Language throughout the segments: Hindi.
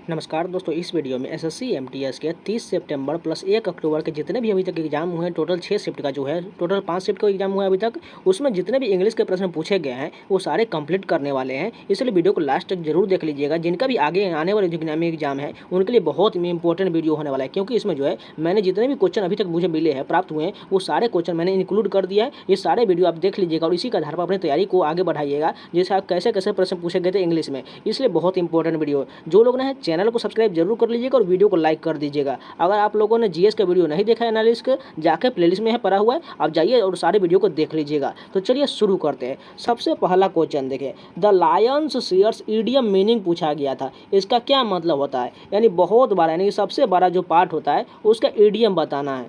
नमस्कार दोस्तों, इस वीडियो में एसएससी एमटीएस के 30 सितंबर प्लस 1 अक्टूबर के जितने भी अभी तक एग्जाम हुए हैं, टोटल 6 शिफ्ट का जो है, टोटल 5 शिफ्ट का एग्जाम हुआ है अभी तक। उसमें जितने भी इंग्लिश के प्रश्न पूछे गए हैं वो सारे कंप्लीट करने वाले हैं, इसलिए वीडियो को लास्ट तक जरूर देख लीजिएगा। जिनका भी आगे आने वाले एग्जाम है उनके लिए बहुत ही इंपॉर्टेंट वीडियो होने वाला है, क्योंकि इसमें जो है मैंने जितने भी क्वेश्चन अभी तक मुझे मिले हैं, प्राप्त हुए हैं, वो सारे क्वेश्चन मैंने इंक्लूड कर दिया है। ये सारे वीडियो आप देख लीजिएगा और इसी के आधार पर अपनी तैयारी को आगे बढ़ाइएगा, जैसे आप कैसे कैसे प्रश्न पूछे गए थे इंग्लिश में। इसलिए बहुत इंपॉर्टेंट वीडियो, जो लोग ने चैनल को सब्सक्राइब जरूर कर लीजिएगा और वीडियो को लाइक कर दीजिएगा। अगर आप लोगों ने जीएस का वीडियो नहीं देखा है, एनालिसिस का, जाके प्लेलिस्ट में है पड़ा हुआ है, आप जाइए और सारे वीडियो को देख लीजिएगा। तो चलिए शुरू करते हैं। सबसे पहला क्वेश्चन देखिए, the Lions shares idiom meaning पूछा गया था। इसका क्या मतलब होता है? यानी बहुत बड़ा, यानी सबसे बड़ा जो पार्ट होता है उसका ईडियम बताना है।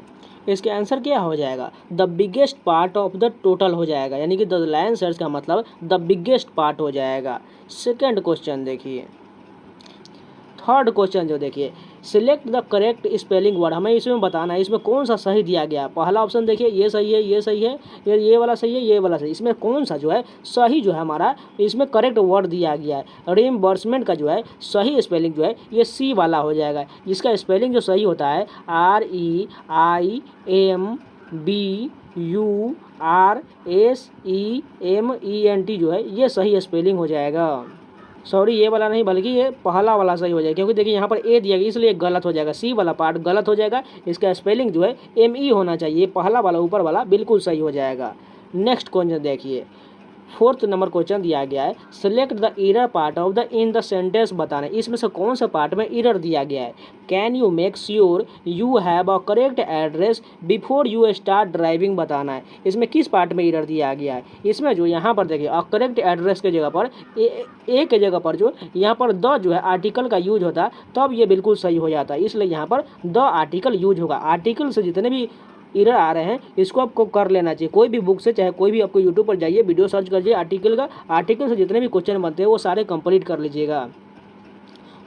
इसके आंसर क्या हो जाएगा? The biggest part of the total हो जाएगा, यानी कि द लायंस शेयर्स का मतलब द बिगेस्ट पार्ट हो जाएगा। सेकेंड क्वेश्चन देखिए, थर्ड क्वेश्चन जो देखिए, select the correct spelling word. हमें इसमें बताना है इसमें कौन सा सही दिया गया है। पहला ऑप्शन देखिए, ये सही है, ये सही है, ये वाला सही है, ये वाला सही। इसमें कौन सा जो है सही जो है हमारा, इसमें करेक्ट वर्ड दिया गया है। रिइंबर्समेंट का जो है सही स्पेलिंग जो है ये सी वाला हो जाएगा। इसका स्पेलिंग जो सही होता है REIMBURSEMENT जो है ये सही स्पेलिंग हो जाएगा। सॉरी, ये वाला नहीं बल्कि ये पहला वाला सही हो जाएगा, क्योंकि देखिए यहाँ पर ए दिया गया इसलिए गलत हो जाएगा। सी वाला पार्ट गलत हो जाएगा। इसका स्पेलिंग जो है ME होना चाहिए। पहला वाला ऊपर वाला बिल्कुल सही हो जाएगा। नेक्स्ट क्वेश्चन देखिए, फोर्थ नंबर क्वेश्चन दिया गया है, select the error part of the in the sentence बताना है। इसमें से कौन सा पार्ट में एरर दिया गया है? Can you make sure you have a correct address before you start driving बताना है। इसमें किस पार्ट में एरर दिया गया है? इसमें जो यहाँ पर देखिए, अ करेक्ट एड्रेस के जगह पर ए के जगह पर जो यहाँ पर द जो है आर्टिकल का यूज होता है, तब ये बिल्कुल सही हो जाता है। इसलिए यहाँ पर द आर्टिकल यूज होगा। आर्टिकल से जितने भी एरर आ रहे हैं इसको आपको कर लेना चाहिए। कोई भी बुक से, चाहे कोई भी, आपको यूट्यूब पर जाइए, वीडियो सर्च करिए आर्टिकल का, आर्टिकल से जितने भी क्वेश्चन बनते हैं वो सारे कंप्लीट कर लीजिएगा।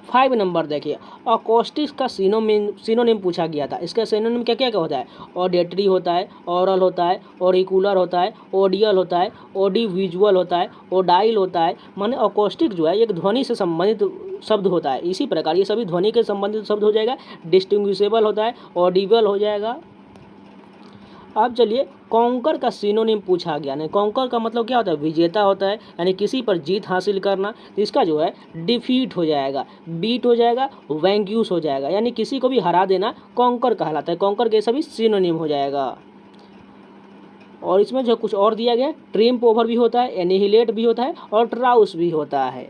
5 नंबर देखिए, अकोस्टिक्स का सिनोनिम पूछा गया था। इसका सिनोनिम क्या क्या होता है? ऑडिटरी होता है, ऑरल होता है, ऑरिकुलर होता है, ऑडियल होता है, ऑडी विजुअल होता है, ओडाइल होता है। माने अकोस्टिक जो है एक ध्वनि से संबंधित शब्द होता है। इसी प्रकार ये सभी ध्वनि के संबंधित शब्द हो जाएगा। डिस्टिंग्विशेबल होता है, ऑडिबल हो जाएगा। अब चलिए, कॉन्कर का सिनोनिम पूछा गया। नहीं, कॉन्कर का मतलब क्या होता है? विजेता होता है, यानी किसी पर जीत हासिल करना। तो इसका जो है डिफीट हो जाएगा, बीट हो जाएगा, वैंक्यूस हो जाएगा, यानी किसी को भी हरा देना कॉन्कर कहलाता है। कॉन्कर के सभी सिनोनिम हो जाएगा। और इसमें जो कुछ और दिया गया, ट्रिम्प ओवर भी होता है, एनिहिलेट भी होता है और ट्राउस भी होता है।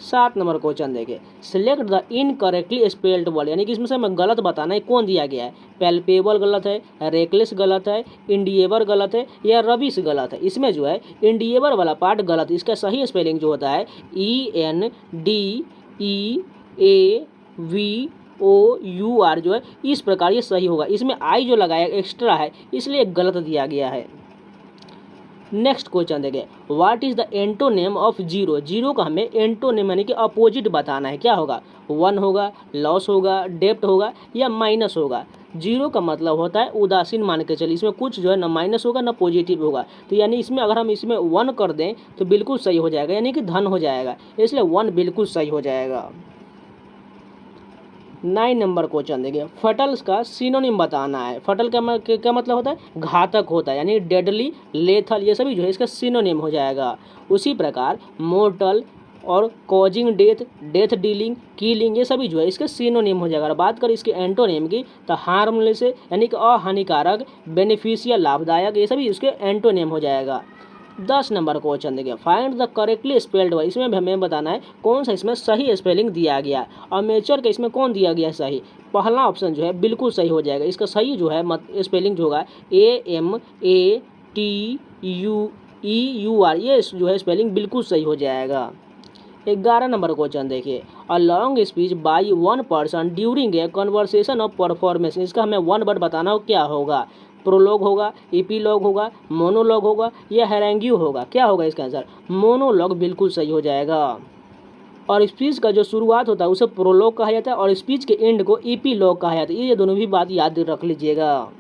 7 नंबर क्वेश्चन देखिए, select the incorrectly spelled word, यानी कि इसमें से हमें गलत बताना है कौन दिया गया है। पैल्पेबल गलत है, रेकलेस गलत है, इंडिएबर गलत है या रबिश गलत है। इसमें जो है इंडिएबर वाला पार्ट गलत। इसका सही स्पेलिंग जो होता है ENDEAVOUR जो है इस प्रकार ये सही होगा। इसमें आई जो लगाया एक्स्ट्रा है इसलिए गलत दिया गया है। नेक्स्ट क्वेश्चन देखिए, what is the antonym of zero. Zero का हमें एंटोनेम यानी कि अपोजिट बताना है। क्या होगा? वन होगा, लॉस होगा, डेप्ट होगा या माइनस होगा। जीरो का मतलब होता है उदासीन मान के चलिए। इसमें कुछ जो है ना माइनस होगा ना पॉजिटिव होगा। तो यानी इसमें अगर हम इसमें वन कर दें तो बिल्कुल सही हो जाएगा, यानी कि धन हो जाएगा। इसलिए वन बिल्कुल सही हो जाएगा। 9 नंबर क्वेश्चन देखिए, फटल्स का सिनोनिम बताना है। फटल का क्या मतलब होता है? घातक होता है, यानी डेडली, लेथल, ये सभी जो है इसका सिनोनिम हो जाएगा। उसी प्रकार मोर्टल और causing death, death dealing, killing, ये सभी जो है इसके सिनोनिम हो जाएगा। बात करें इसके एंटोनिम की तो हार्मलेस यानी कि अहानिकारक, बेनिफिशियल, लाभदायक, ये सभी इसके एंटोनिम हो जाएगा। 10 नंबर क्वेश्चन देखिए, find the correctly spelled word. इसमें भी हमें बताना है कौन सा इसमें सही स्पेलिंग दिया गया है। अमेचर का इसमें कौन दिया गया है सही? पहला ऑप्शन जो है बिल्कुल सही हो जाएगा। इसका सही जो है स्पेलिंग जो होगा AMATUEUR, ये जो है स्पेलिंग बिल्कुल सही हो जाएगा। 11 नंबर क्वेश्चन देखिए, a long speech by one person during a conversation of performance. इसका हमें वन वर्ड बताना हो, क्या होगा? प्रोलॉग होगा, एपीलॉग होगा, मोनोलॉग होगा या हैरेंग्यू होगा। क्या होगा इसका आंसर? मोनोलॉग बिल्कुल सही हो जाएगा। और स्पीच का जो शुरुआत होता है उसे प्रोलॉग कहा जाता है और स्पीच के एंड को एपीलॉग कहा जाता है। ये दोनों भी बात याद रख लीजिएगा।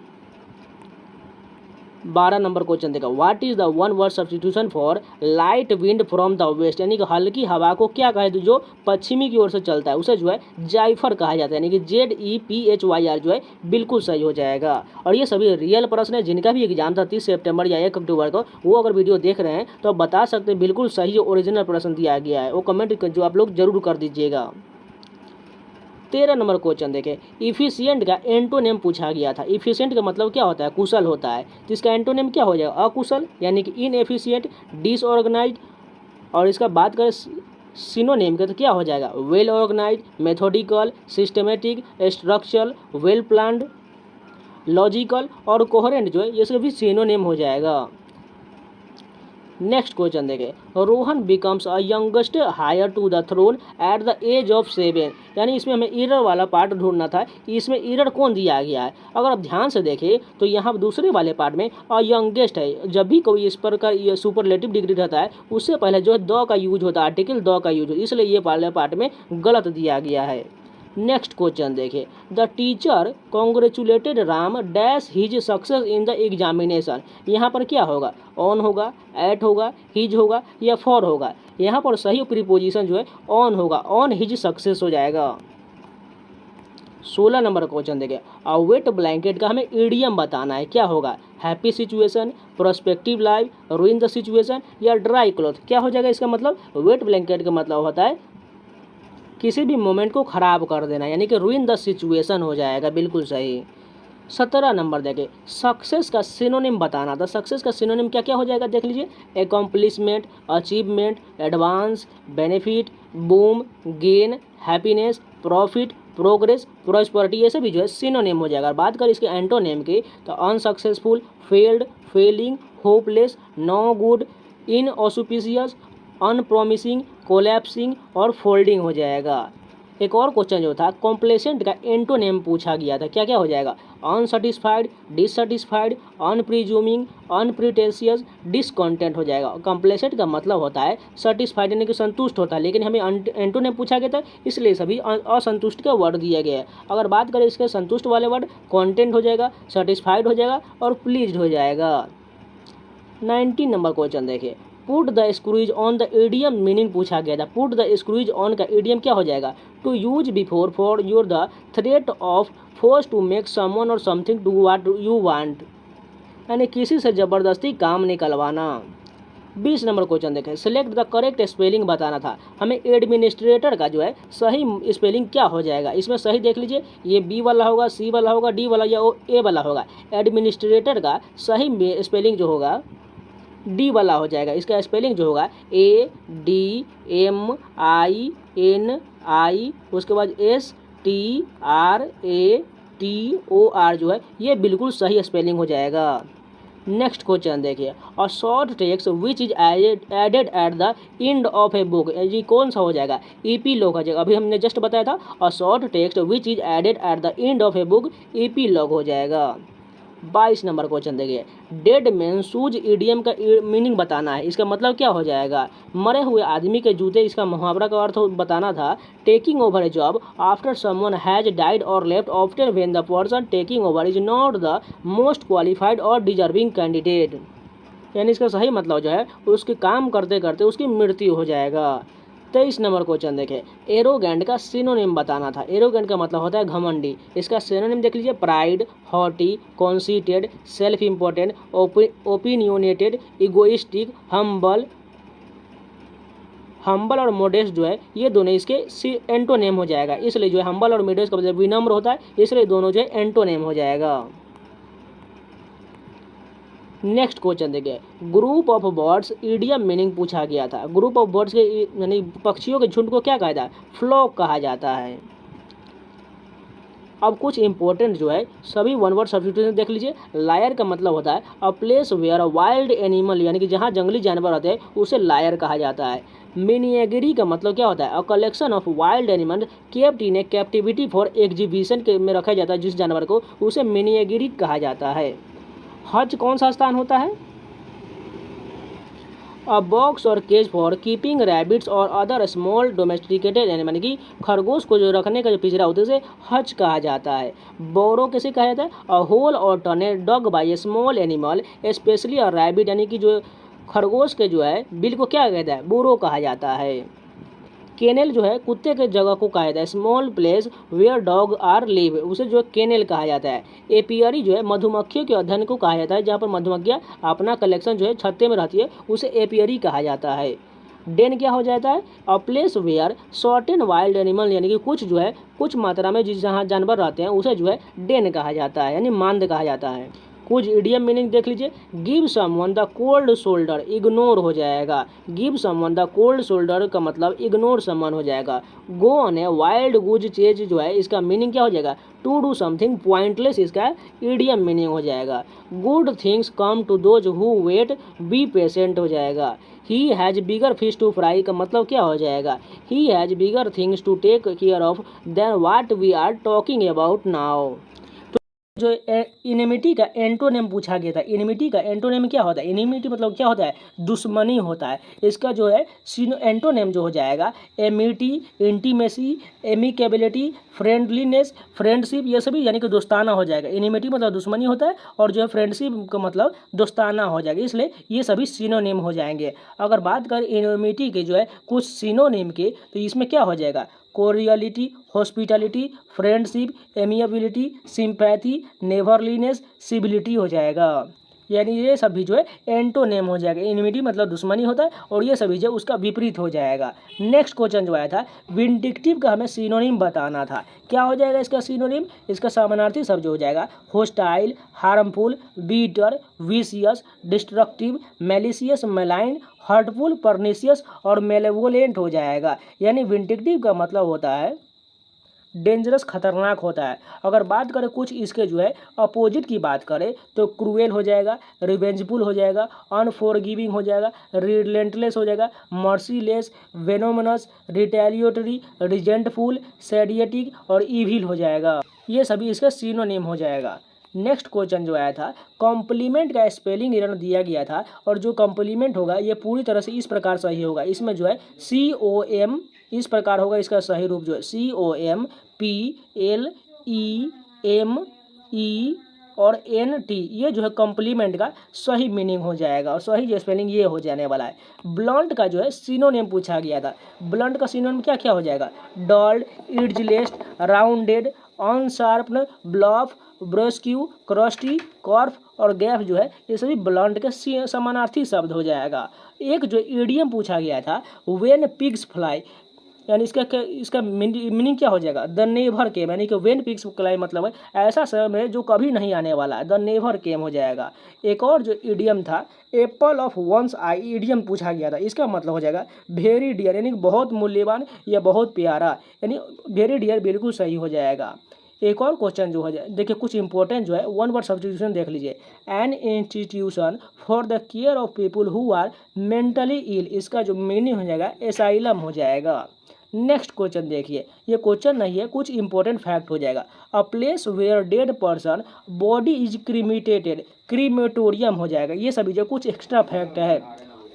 12 नंबर क्वेश्चन देखा, what is the one word substitution for light wind from the west, यानी कि हल्की हवा को क्या कहे तो जो पश्चिमी की ओर से चलता है उसे जो है जाइफर कहा जाता है, यानी कि ZEPHYR जो है बिल्कुल सही हो जाएगा। और ये सभी रियल प्रश्न है, जिनका भी एग्जाम था 30 सितंबर या 1 अक्टूबर को, वो अगर वीडियो देख रहे हैं तो आप बता सकते हैं बिल्कुल सही ओरिजिनल प्रश्न दिया गया है, वो कमेंट जो आप लोग जरूर कर दीजिएगा। 13 नंबर क्वेश्चन देखें, इफिशियंट का एंटोनिम पूछा गया था। इफिशियंट का मतलब क्या होता है, कुशल होता है, तो इसका एंटोनिम क्या हो जाएगा, अकुशल, यानी कि इनएफिशिएंट, डिसऑर्गेनाइज्ड। और इसका बात करें सिनोनिम का तो क्या हो जाएगा, well organised, methodical, systematic, structural, well planned, logical और कोहेरेंट जो है ये सभी सिनोनिम हो जाएगा। नेक्स्ट क्वेश्चन देखें, Rohan becomes a youngest heir to the throne at the age of 7, यानी इसमें हमें ईरर वाला पार्ट ढूंढना था, इसमें ईरर कौन दिया गया है। अगर आप ध्यान से देखें तो यहाँ दूसरे वाले पार्ट में अ यंगेस्ट है, जब भी कोई इस पर का ये सुपरलेटिव डिग्री रहता है उससे पहले जो है द का यूज होता है, आर्टिकल द का यूज, इसलिए ये वाले पार्ट में गलत दिया गया है। नेक्स्ट क्वेश्चन देखिए, the teacher congratulated Ram dash his success in the examination, यहाँ पर क्या होगा, ऑन होगा, एट होगा, हिज होगा या फॉर होगा। यहाँ पर सही प्रीपोजिशन जो है ऑन होगा, ऑन हिज सक्सेस हो जाएगा। 16 नंबर क्वेश्चन देखिए, अ वेट ब्लैंकेट का हमें ईडियम बताना है, क्या होगा, happy situation, prospective life, रूइन the situation या ड्राई क्लॉथ। क्या हो जाएगा इसका मतलब, वेट ब्लैंकेट का मतलब होता है किसी भी मोमेंट को ख़राब कर देना, यानी कि रूइन द सिचुएशन हो जाएगा, बिल्कुल सही। 17 नंबर देखिए, सक्सेस का सिनोनिम बताना था, सक्सेस का सिनोनिम क्या क्या हो जाएगा देख लीजिए, accomplishment, achievement, advance, benefit, boom, gain, happiness, profit, progress, prosperity, ये सभी जो है सिनोनिम हो जाएगा। बात करें इसके एंटोनिम की तो unsuccessful, failed, failing, hopeless, no good, inauspicious, unpromising, collapsing और फोल्डिंग हो जाएगा। एक और क्वेश्चन जो था, कॉम्प्लेसेंट का एंटोनिम पूछा गया था, क्या क्या हो जाएगा, अनसेटिस्फाइड, डिससेटिस्फाइड, अनप्रिज्यूमिंग, अनप्रिटेंशियस, डिसकंटेंट हो जाएगा। कॉम्प्लेसेंट का मतलब होता है सेटिस्फाइड, यानी कि संतुष्ट होता है, लेकिन हमें एंटोनिम पूछा गया था इसलिए सभी असंतुष्ट का वर्ड दिया गया है। अगर बात करें इसके संतुष्ट वाले वर्ड, कॉन्टेंट हो जाएगा, सेटिस्फाइड हो जाएगा और प्लीज्ड हो जाएगा। 19 नंबर क्वेश्चन देखिए, put the screws on the idiom meaning पूछा गया था। पुट द स्क्रूज ऑन का ईडियम क्या हो जाएगा, to use before for your the threat of force to make someone और something to what you want, यानी किसी से ज़बरदस्ती काम निकलवाना। 20 नंबर क्वेश्चन देखें, सिलेक्ट द करेक्ट स्पेलिंग बताना था हमें। एडमिनिस्ट्रेटर का जो है सही स्पेलिंग क्या हो जाएगा, इसमें सही देख लीजिए, ये बी वाला होगा, सी वाला होगा, डी वाला या ए वाला होगा। एडमिनिस्ट्रेटर का सही स्पेलिंग जो होगा डी वाला हो जाएगा। इसका स्पेलिंग जो होगा ADMINI, उसके बाद STRATOR जो है ये बिल्कुल सही स्पेलिंग हो जाएगा। नेक्स्ट क्वेश्चन देखिए, a short text which is added at the end of a book, ये कौन सा हो जाएगा, EP लॉग हो जाएगा। अभी हमने जस्ट बताया था, a short text which is added at the end of a book, EP लॉग हो जाएगा। 22 नंबर क्वेश्चन देखिए, डेड मैन शूज ईडियम का मीनिंग बताना है, इसका मतलब क्या हो जाएगा, मरे हुए आदमी के जूते। इसका मुहावरा का अर्थ बताना था, taking over a job after someone has died और left after when the person taking over is not the most qualified और डिजर्विंग कैंडिडेट, यानी इसका सही मतलब जो है उसके काम करते करते उसकी मृत्यु हो जाएगा। 23 नंबर क्वेश्चन देखें, एरोगेंट का सिनोनिम बताना था। एरोगेंट का मतलब होता है घमंडी, इसका सिनोनिम देख लीजिए, pride, haughty, conceited, self important, opinionated, egoistic, humble और मोडेस्ट जो है ये दोनों इसके एंटोनेम हो जाएगा। इसलिए जो है हम्बल और मोडेस्ट का मतलब विनम्र होता है, इसलिए दोनों जो है एंटोनेम हो जाएगा। नेक्स्ट क्वेश्चन देखिए, group of birds idiom meaning पूछा गया था। ग्रुप ऑफ बर्ड्स के यानी पक्षियों के झुंड को क्या कहा जाता है, फ्लॉक कहा जाता है। अब कुछ इंपॉर्टेंट जो है सभी वन वर्ड सब्स्टिट्यूशन देख लीजिए। लायर का मतलब होता है a place where a wild animal, यानी कि जहाँ जंगली जानवर होते हैं उसे लायर कहा जाता है। मिनिएगरी का मतलब क्या होता है, a collection of wild animal kept in A captivity for exhibition के में रखा जाता है जिस जानवर को, उसे मिनिएगरी कहा जाता है। हज कौन सा स्थान होता है, अ बॉक्स और केज फॉर कीपिंग रैबिट्स और अदर स्मॉल डोमेस्टिकेटेड एनिमल, यानी कि खरगोश को जो रखने का जो पिंजरा होता है उसे हच कहा जाता है। बोरो कैसे कहा जाता है? अ होल और tunnel dug by a small animal especially a rabbit, यानी कि जो खरगोश के जो है बिल को क्या कहता है? बोरो कहा जाता है। केनेल जो है कुत्ते के जगह को कहा जाता है, small place where dog are live, उसे जो है केनेल कहा जाता है। एपियरी जो है मधुमक्खियों के अध्ययन को कहा जाता है, जहाँ पर मधुमक्खियाँ अपना कलेक्शन जो है छत्ते में रहती है उसे एपियरी कहा जाता है। डेन क्या हो जाता है? A place where certain wild animal, यानी कि कुछ जो है कुछ मात्रा में जिस जहाँ जानवर रहते हैं उसे जो है डेन कहा जाता है, यानी मांद कहा जाता है। कुछ इडियम मीनिंग देख लीजिए। Give someone the cold shoulder, ignore हो जाएगा। Give someone the cold shoulder का मतलब इग्नोर समवन हो जाएगा। Go on a wild goose chase जो है इसका मीनिंग क्या हो जाएगा? टू डू समथिंग पॉइंटलेस, इसका इडियम मीनिंग हो जाएगा। Good things come to those who wait, be patient हो जाएगा। He has bigger fish to fry का मतलब क्या हो जाएगा? He has bigger things to take care of then what we are talking about now. जो इनिमिटी का एंटोनिम पूछा गया था, इनिमिटी का एंटोनिम क्या होता है? इनिमिटी मतलब क्या होता है? दुश्मनी होता है। इसका जो है एंटोनिम जो हो जाएगा एमिटी, इंटीमेसी, एमिकेबिलिटी, फ्रेंडलीनेस, फ्रेंडशिप, ये सभी यानी कि दोस्ताना हो जाएगा। इनिमिटी मतलब दुश्मनी होता है और जो है फ्रेंडशिप का मतलब दोस्ताना हो जाएगा, इसलिए ये सभी सिनोनिम हो जाएंगे। अगर बात करें इनिमिटी के जो है कुछ सिनोनिम के, तो इसमें क्या हो जाएगा? कोरियलिटी, हॉस्पिटलिटी, फ्रेंडशिप, एमिएबिलिटी, सिंपैथी, नेवरलीनेस, सिबिलिटी हो जाएगा। यानी ये सभी जो है एंटोनेम हो जाएगा। इनिमिटी मतलब दुश्मनी होता है और ये सभी जो उसका विपरीत हो जाएगा। नेक्स्ट क्वेश्चन जो आया था विंडिक्टिव का हमें सिनोनिम बताना था। क्या हो जाएगा इसका सिनोनिम? इसका समानार्थी शब्द जो हो जाएगा hostile, harmful, bitter, vicious, destructive, malicious, malign, hurtful, pernicious और मेलेवोलेंट हो जाएगा। यानी विंडिक्टिव का मतलब होता है डेंजरस, खतरनाक होता है। अगर बात करें कुछ इसके जो है अपोजिट की बात करें तो क्रूएल हो जाएगा, रिवेंजफुल हो जाएगा, अनफॉरगिविंग हो जाएगा, रिलेंटलेस हो जाएगा, मर्सीलेस, वेनोमनस, रिटेलिएटरी, रिजेंटफुल, सैडिएटिक और ईविल हो जाएगा। ये सभी इसका सिनोनिम हो जाएगा। नेक्स्ट क्वेश्चन जो आया था कॉम्प्लीमेंट का स्पेलिंग एरर दिया गया था और जो कॉम्प्लीमेंट होगा ये पूरी तरह से इस प्रकार सही होगा। इसमें जो है COM इस प्रकार होगा, इसका सही रूप जो है COMPLEME और NT, ये जो है कॉम्प्लीमेंट का सही मीनिंग हो जाएगा और सही जो स्पेलिंग ये हो जाने वाला है। ब्लंट का जो है सिनोनिम पूछा गया था। ब्लंट का सिनोनिम क्या क्या हो जाएगा? डल्ड, इड्जलेस्ट, राउंडेड, अनशार्पन, ब्लफ, ब्रस्क्यू, क्रस्टी, कॉर्फ और गैफ जो है ये सभी ब्लंट के समानार्थी शब्द हो जाएगा। एक जो ईडियम पूछा गया था व्हेन पिग्स फ्लाई, यानी इसका मीनिंग क्या हो जाएगा? द नेवर केम, यानी कि व्हेन पिग्स फ्लाई मतलब है ऐसा समय है जो कभी नहीं आने वाला है, द नेवर केम हो जाएगा। एक और जो ईडियम था apple of one's eye, idiom पूछा गया था, इसका मतलब हो जाएगा वेरी डियर, यानी बहुत मूल्यवान या बहुत प्यारा, यानी वेरी डियर बिल्कुल सही हो जाएगा। एक और क्वेश्चन जो हो जाए देखिए कुछ इंपॉर्टेंट जो है वन वर्ड सब्स्टिट्यूशन देख लीजिए। An institution for the care of people who are mentally ill, इसका जो मीनिंग हो जाएगा एसाइलम हो जाएगा। नेक्स्ट क्वेश्चन देखिए, ये क्वेश्चन नहीं है, कुछ इंपॉर्टेंट फैक्ट हो जाएगा। A place where dead person body is cremated, crematorium हो जाएगा। ये सभी जो कुछ एक्स्ट्रा फैक्ट है।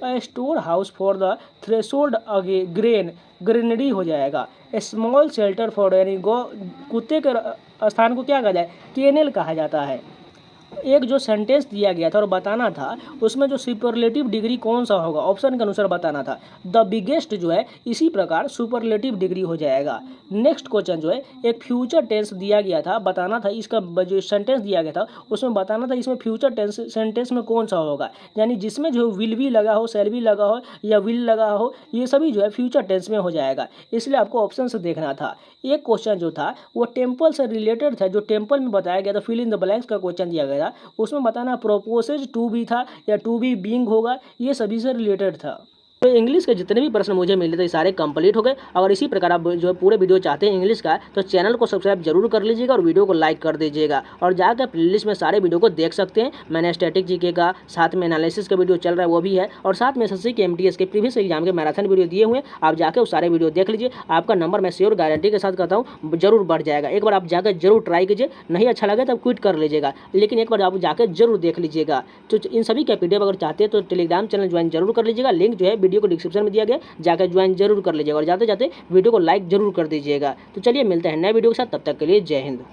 A store house for the threshold grain, granary हो जाएगा। ए स्मॉल शेल्टर फॉर, यानी कुत्ते के स्थान को क्या कहा जाए? केनल कहा जाता है। एक जो सेंटेंस दिया गया था और बताना था उसमें जो सुपरलेटिव डिग्री कौन सा होगा ऑप्शन के अनुसार बताना था। द बिगेस्ट जो है इसी प्रकार सुपरलेटिव डिग्री हो जाएगा। नेक्स्ट क्वेश्चन जो है एक फ्यूचर टेंस दिया गया था, बताना था इसका जो सेंटेंस दिया गया था उसमें बताना था इसमें फ्यूचर टेंस सेंटेंस में कौन सा होगा, यानी जिसमें जो विल भी लगा हो, शैल भी लगा हो या विल लगा हो, ये सभी जो है फ्यूचर टेंस में हो जाएगा। इसलिए आपको ऑप्शन से देखना था। एक क्वेश्चन जो था वो टेम्पल से रिलेटेड था, जो टेम्पल में बताया गया था, फिल इन द ब्लैंक्स का क्वेश्चन दिया गया था, उसमें बताना प्रोपोसेज टू बी था या टू बी बीइंग होगा, ये सभी से रिलेटेड था। तो इंग्लिश के जितने भी प्रश्न मुझे मिले थे सारे कंप्लीट हो गए। अगर इसी प्रकार आप जो पूरे वीडियो चाहते हैं इंग्लिश का तो चैनल को सब्सक्राइब जरूर कर लीजिएगा और वीडियो को लाइक कर दीजिएगा और जाकर प्लेलिस्ट में सारे वीडियो को देख सकते हैं। मैंने स्टैटिक जीके का साथ में एनालिसिस का वीडियो चल रहा है वो भी है और साथ में एसएससी के एमटीएस के प्रीवियस एग्जाम के मैराथन वीडियो दिए हुए हैं। आप जाकर उस सारे वीडियो देख लीजिए, आपका नंबर मैं श्योर गारंटी के साथ कहता हूँ जरूर बढ़ जाएगा। एक बार आप जाकर जरूर ट्राई कीजिए, नहीं अच्छा लगे तब क्विट कर लीजिएगा, लेकिन एक बार आप जाकर जरूर देख लीजिएगा। तो इन सभी का पीडीएफ अगर चाहते हैं तो टेलीग्राम चैनल ज्वाइन जरूर कर लीजिएगा, लिंक जो है वीडियो को डिस्क्रिप्शन में दिया गया, जाकर ज्वाइन जरूर कर लीजिएगा और जाते जाते वीडियो को लाइक जरूर कर दीजिएगा। तो चलिए मिलते हैं नए वीडियो के साथ, तब तक के लिए जय हिंद।